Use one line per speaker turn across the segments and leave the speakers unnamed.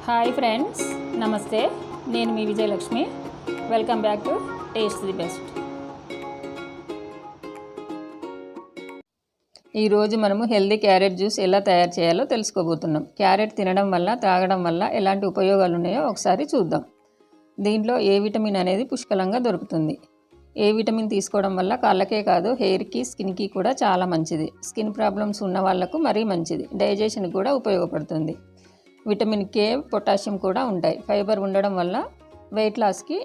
Hi friends, నమస్తే. నేను మీ Vijayalakshmi. Welcome back to taste the best. ఈరోజు మనము హెల్దీ క్యారెట్ జ్యూస్ ఎలా తయారు చేయాలో తెలుసుకోబోతున్నాం. క్యారెట్ తినడం వల్ల, తాగడం వల్ల ఎలాంటి ఉపయోగాలు ఉన్నాయో ఒకసారి చూద్దాం. దీంట్లో ఏ విటమిన్ అనేది పుష్కలంగా దొరుకుతుంది. ఏ విటమిన్ తీసుకోవడం వల్ల కాళ్ళకే కాదు, హెయిర్కి, స్కిన్కి కూడా చాలా మంచిది. స్కిన్ ప్రాబ్లమ్స్ ఉన్న వాళ్ళకు మరీ మంచిది. డైజెషన్కి కూడా ఉపయోగపడుతుంది. విటమిన్ కే, పొటాషియం కూడా ఉంటాయి. ఫైబర్ ఉండడం వల్ల వెయిట్ లాస్కి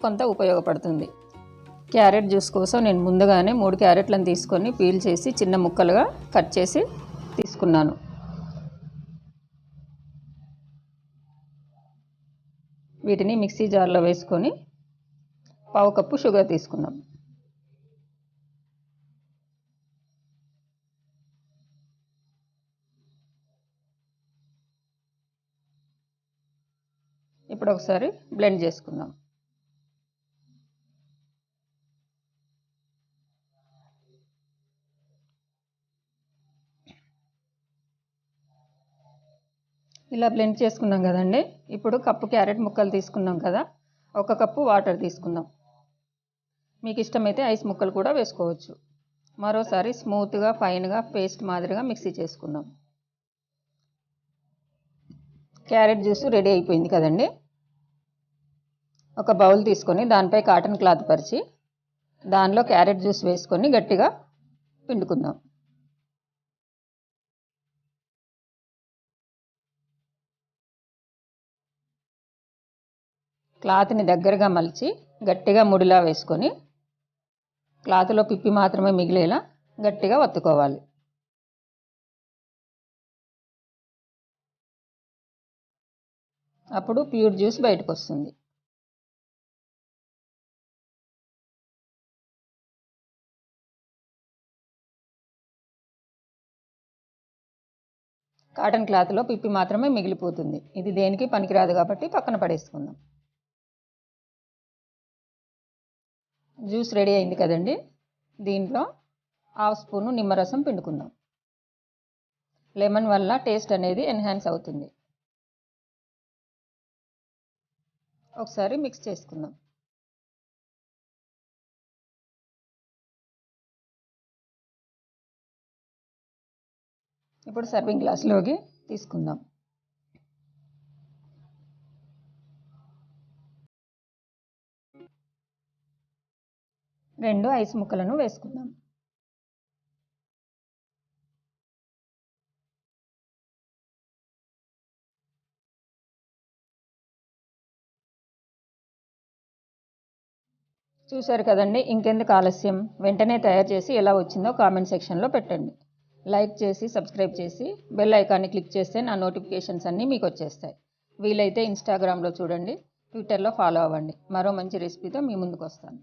కొంత ఉపయోగపడుతుంది. క్యారెట్ జ్యూస్ కోసం నేను ముందుగానే 3 క్యారెట్లను తీసుకొని పీల్ చేసి చిన్న ముక్కలుగా కట్ చేసి తీసుకున్నాను. వీటిని మిక్సీ జార్లో వేసుకొని 1/2 కప్పు షుగర్ తీసుకున్నాం. ఇప్పుడు ఒకసారి బ్లెండ్ చేసుకుందాం. ఇలా బ్లెండ్ చేసుకున్నాం కదండి. ఇప్పుడు కప్పు క్యారెట్ ముక్కలు తీసుకున్నాం కదా, 1 కప్పు వాటర్ తీసుకుందాం. మీకు ఇష్టమైతే ఐస్ ముక్కలు కూడా వేసుకోవచ్చు. మరోసారి స్మూత్గా, ఫైన్గా పేస్ట్ మాదిరిగా మిక్సీ చేసుకుందాం. క్యారెట్ జ్యూస్ రెడీ అయిపోయింది కదండి. ఒక బౌల్ తీసుకొని దానిపై కాటన్ క్లాత్ పరిచి దానిలో క్యారెట్ జ్యూస్ వేసుకొని గట్టిగా పిండుకుందాం. క్లాత్ని దగ్గరగా మలిచి గట్టిగా ముడిలా వేసుకొని క్లాత్లో పిప్పి మాత్రమే మిగిలేలా గట్టిగా వత్తుకోవాలి. అప్పుడు ప్యూర్ జ్యూస్ బయటకు వస్తుంది. కాటన్ క్లాత్లో పిప్పి మాత్రమే మిగిలిపోతుంది. ఇది దేనికి పనికిరాదు కాబట్టి పక్కన పడేసుకుందాం. జ్యూస్ రెడీ అయింది కదండి. దీంట్లో 1/2 స్పూను నిమ్మరసం పిండుకుందాం. లెమన్ వల్ల టేస్ట్ అనేది ఎన్హాన్స్ అవుతుంది. ఒకసారి మిక్స్ చేసుకుందాం. ఇప్పుడు సర్వింగ్ గ్లాస్లోకి తీసుకుందాం. రెండు ఐస్ ముక్కలను వేసుకుందాం. చూశారు కదండి. ఇంకెందుకు ఆలస్యం, వెంటనే తయారు చేసి ఎలా వచ్చిందో కామెంట్ సెక్షన్లో పెట్టండి. లైక్ చేసి, సబ్స్క్రైబ్ చేసి బెల్ ఐకాన్ని క్లిక్ చేస్తే నా నోటిఫికేషన్స్ అన్నీ మీకు వచ్చేస్తాయి. వీలైతే ఇన్స్టాగ్రామ్లో చూడండి, ట్విట్టర్లో ఫాలో అవ్వండి. మరో మంచి రెసిపీతో మీ ముందుకు వస్తాను.